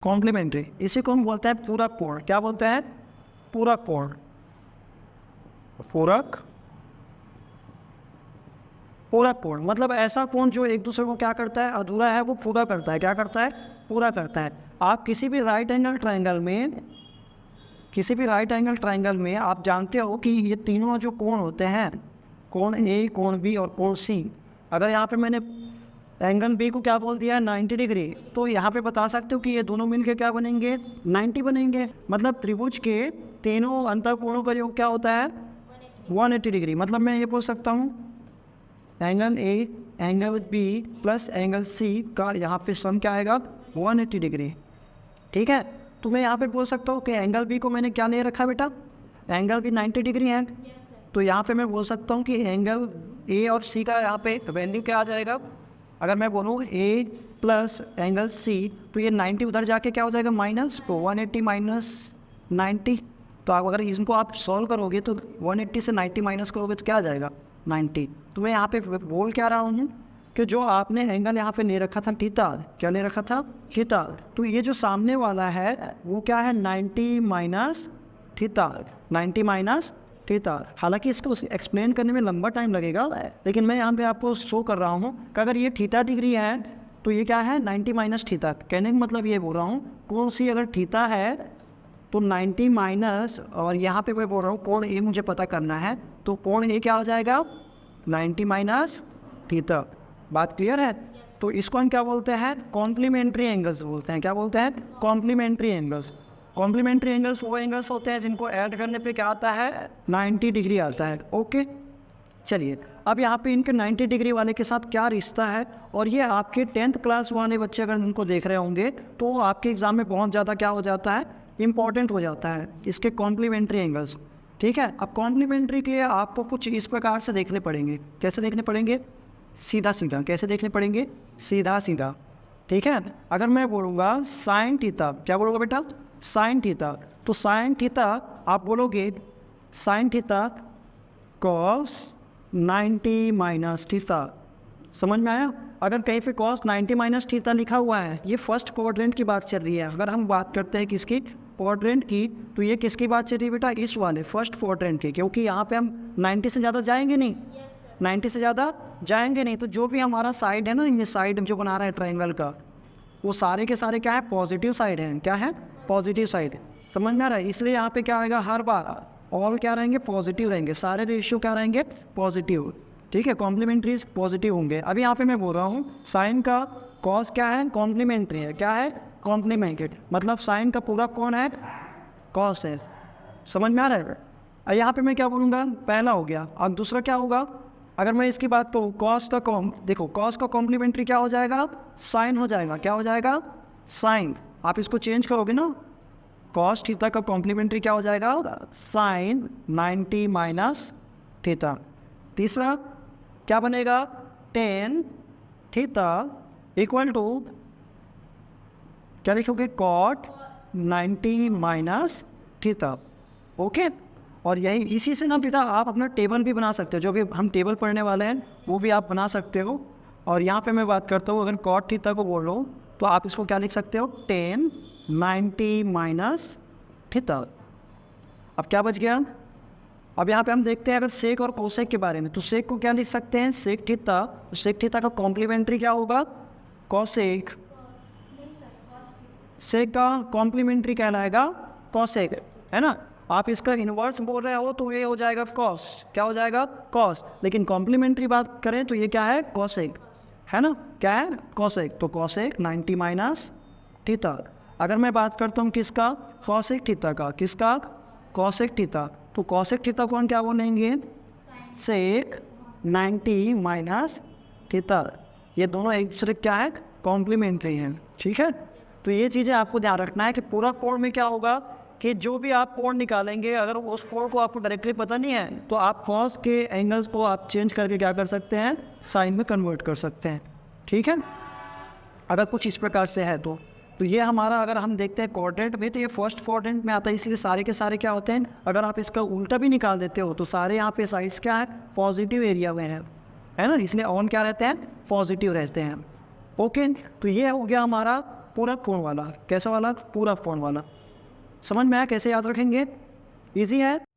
Complementary, इसी को हम बोलते हैं पूरक कोण। क्या बोलते हैं? पूरक कोण। पूरक कोण मतलब ऐसा कोण जो एक दूसरे को क्या करता है, अधूरा है वो पूरा करता है। क्या करता है? पूरा करता है। आप किसी भी राइट एंगल ट्रायंगल में आप जानते हो कि ये तीनों जो कोण होते हैं, कोण ए, कोण बी और कोण सी, अगर यहाँ पे मैंने एंगल बी को क्या बोल दिया है 90 डिग्री, तो यहाँ पे बता सकते हो कि ये दोनों मिलके क्या बनेंगे 90 बनेंगे। मतलब त्रिभुज के तीनों अंतःकोणों का योग क्या होता है 180 डिग्री। मतलब मैं ये बोल सकता हूँ angle A, angle B plus angle C का यहाँ पे सम क्या आएगा 180 डिग्री। ठीक है, तो मैं यहाँ पे बोल सकता हूँ कि एंगल बी को मैंने क्या ले रखा बेटा, एंगल बी 90 डिग्री है। तो यहाँ पे मैं बोल सकता हूँ कि एंगल ए और सी का यहाँ पे वैल्यू क्या आ जाएगा, अगर मैं बोलूँ ए प्लस एंगल सी, तो ये 90 उधर जाके क्या हो जाएगा माइनस, तो 180 माइनस 90। तो आप अगर इसको आप सॉल्व करोगे तो 180 से 90 माइनस करोगे तो क्या आ जाएगा 90। तो मैं यहाँ पे बोल क्या रहा हूँ कि जो आपने एंगल यहाँ पे ले रखा था थीटा, क्या ले रखा था थीटा, तो ये जो सामने वाला है वो क्या है 90 माइनस थीटा, 90 माइनस थीटा। हालांकि इसको एक्सप्लेन करने में लंबा टाइम लगेगा, लेकिन मैं यहाँ पे आपको शो कर रहा हूँ कि अगर ये थीटा डिग्री है तो ये क्या है 90 माइनस थीटा। कहने का मतलब ये बोल रहा हूँ कोण सी अगर थीटा है तो 90 माइनस, और यहाँ पे मैं बोल रहा हूँ कोण ए मुझे पता करना है, तो कोण ए क्या हो जाएगा 90 माइनस थीटा। बात क्लियर है? तो इसको हम क्या बोलते हैं कॉम्प्लीमेंट्री एंगल्स बोलते हैं। क्या बोलते हैं? Complementary angles. कॉम्प्लीमेंट्री एंगल्स वो एंगल्स होते हैं जिनको ऐड करने पे क्या आता है 90 डिग्री आता है। ओके, चलिए अब यहाँ पे इनके 90 डिग्री वाले के साथ क्या रिश्ता है, और ये आपके 10th क्लास वाले बच्चे अगर इनको देख रहे होंगे तो आपके एग्जाम में बहुत ज़्यादा क्या हो जाता है इंपॉर्टेंट हो जाता है इसके कॉम्प्लीमेंट्री एंगल्स। ठीक है, अब कॉम्प्लीमेंट्री के लिए आपको कुछ इस प्रकार से देखने पड़ेंगे। कैसे देखने पड़ेंगे? सीधा सीधा। कैसे देखने पड़ेंगे? सीधा सीधा। ठीक है, अगर मैं बोलूँगा साइन थीटा, क्या बोलूँगा बेटा साइन थीटा, तो साइन थीटा आप बोलोगे sine theta cos 90 minus theta. समझ में आया? अगर कहीं पे कॉस 90 माइनस थीटा लिखा हुआ है, ये फर्स्ट क्वाड्रेंट की बात चल रही है। अगर हम बात करते हैं किसकी क्वाड्रेंट की, तो ये किसकी बात चल रही है बेटा इस वाले फर्स्ट क्वाड्रेंट की, क्योंकि यहाँ पे हम 90 से ज़्यादा जाएंगे नहीं, 90 से ज़्यादा जाएंगे नहीं। तो जो भी हमारा साइड है ना, ये साइड जो बना रहा है ट्रायंगल का, वो सारे के सारे क्या है पॉजिटिव साइड है। क्या है? Positive side. समझ में आ रहा है? इसलिए यहाँ पे क्या आएगा हर बार ऑल क्या रहेंगे पॉजिटिव रहेंगे, सारे रेशियो क्या रहेंगे पॉजिटिव। ठीक है, कॉम्प्लीमेंट्रीज पॉजिटिव होंगे। अभी यहाँ पे मैं बोल रहा हूँ साइन का कॉस क्या है कॉम्प्लीमेंट्री है। क्या है? कॉम्प्लीमेंटेड। मतलब साइन का पूरा कौन है कॉस है। समझ में आ रहा है? यहाँ पे मैं क्या बोलूँगा पहला हो गया, अब दूसरा क्या होगा, अगर मैं इसकी बात करूँ कॉस का देखो कॉस का कॉम्प्लीमेंट्री क्या हो जाएगा साइन हो जाएगा। क्या हो जाएगा? साइन। आप इसको चेंज करोगे ना, कॉस थीटा का कॉम्प्लीमेंट्री क्या हो जाएगा साइन 90 माइनस थीटा। तीसरा क्या बनेगा टेन थीटा इक्वल टू क्या लिखोगे कॉट 90 माइनस थीटा। ओके, और यही इसी से ना बेटा आप अपना टेबल भी बना सकते हो, जो भी हम टेबल पढ़ने वाले हैं वो भी आप बना सकते हो। और यहाँ पे मैं बात करता हूँ अगर कॉट थीटा को बोल रहा हूँ तो आप इसको क्या लिख सकते हो 10 90 माइनस थीटा। अब क्या बच गया? अब यहाँ पे हम देखते हैं अगर सेक और कोसेक के बारे में, तो सेक को क्या लिख सकते हैं सेक थीटा। तो सेक थीटा का कॉम्प्लीमेंट्री क्या होगा कॉसेक। सेक का कॉम्प्लीमेंट्री कहलाएगा कॉसेक, है ना। आप इसका इन्वर्स बोल रहे हो तो ये हो जाएगा कॉस। क्या हो जाएगा कॉस। लेकिन कॉम्प्लीमेंट्री बात करें तो ये क्या है कॉसेक, है ना। क्या है कॉसेक, तो कॉसेक 90 माइनस थीटा। अगर मैं बात करता हूँ किसका कॉसेक थीटा का, किसका कॉसेक थीटा, तो कॉसेक थीटा को हम क्या बोलेंगे सेक 90 माइनस थीटा। ये दोनों एक दूसरे क्या है कॉम्प्लीमेंट्री हैं। ठीक है, तो ये चीज़ें आपको ध्यान रखना है कि पूरा कोण में क्या होगा कि जो भी आप कोण निकालेंगे अगर उस कोण को आपको डायरेक्टली पता नहीं है तो आप कॉस के एंगल्स को आप चेंज करके क्या कर सकते हैं साइन में कन्वर्ट कर सकते हैं। ठीक है, अगर कुछ इस प्रकार से है तो ये हमारा अगर हम देखते हैं क्वाड्रेंट में तो ये फर्स्ट क्वाड्रेंट में आता है, इसलिए सारे के सारे क्या होते हैं। अगर आप इसका उल्टा भी निकाल देते हो तो सारे यहाँ पे साइड्स क्या है पॉजिटिव एरिया में है ना, इसलिए ऑन क्या रहते हैं पॉजिटिव रहते हैं। ओके, तो ये हो गया हमारा पूरक कोण वाला। कैसा वाला? पूरक कोण वाला। समझ में आया कैसे याद रखेंगे? इजी है।